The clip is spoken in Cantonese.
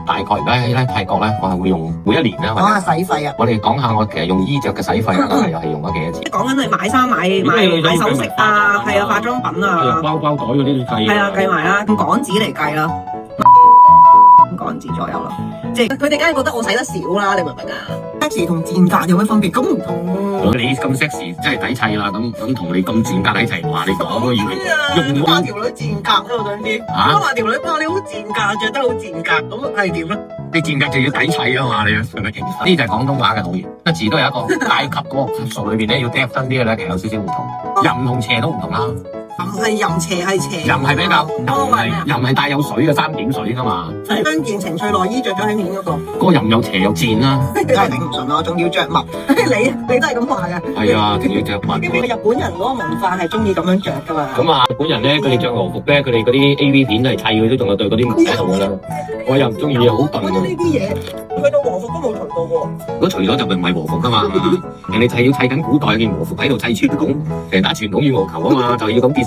大概而家喺泰國咧，我係會用每一年咧。講下使費啊！我哋講下我其實用衣着嘅使費啦，又係用咗幾多錢？講緊係買衫、買首飾啊，係啊，化妝品啊，包袋嗰啲都計。係啊，計埋啦，用港紙嚟計啦，港紙左右啦。即係佢哋梗係覺得我使得少啦，你明唔明啊？sexy 同賤格有咩分別？咁唔同。你咁 sexy 真係抵砌啦，咁同你咁賤格抵砌，話你講都要你用話條女賤格我想知。我話條女話你好賤格，着得好賤格，咁係點咧？你賤格就要抵砌啊嘛，你係咪？呢就係廣東話嘅語言，個字都有一個階級嗰個級數裏邊咧，要 depth 啲嘅咧，其實有少少唔同。淫同邪都唔同啦。唔係淫邪係邪。淫係比較淫係帶有水嘅三點水噶嘛。將件情趣內衣着咗喺面嗰個。嗰個淫又邪又賤啦。真係頂唔順咯，仲要着襪。你都係咁話嘅。係啊，仲要着襪。日本人嗰個文化係中意咁樣着噶嘛。咁啊，日本人咧，佢哋着和服咧，佢哋嗰啲 AV 片係砌佢都仲有對嗰啲襪喺度噶啦。我又唔中意好笨喎。呢啲嘢去到和服都冇除過喎。如果除咗就唔係和服噶嘛，人哋係要砌緊古代嘅和服喺度砌傳統，成打傳統羽毛球啊嘛，就要咁結。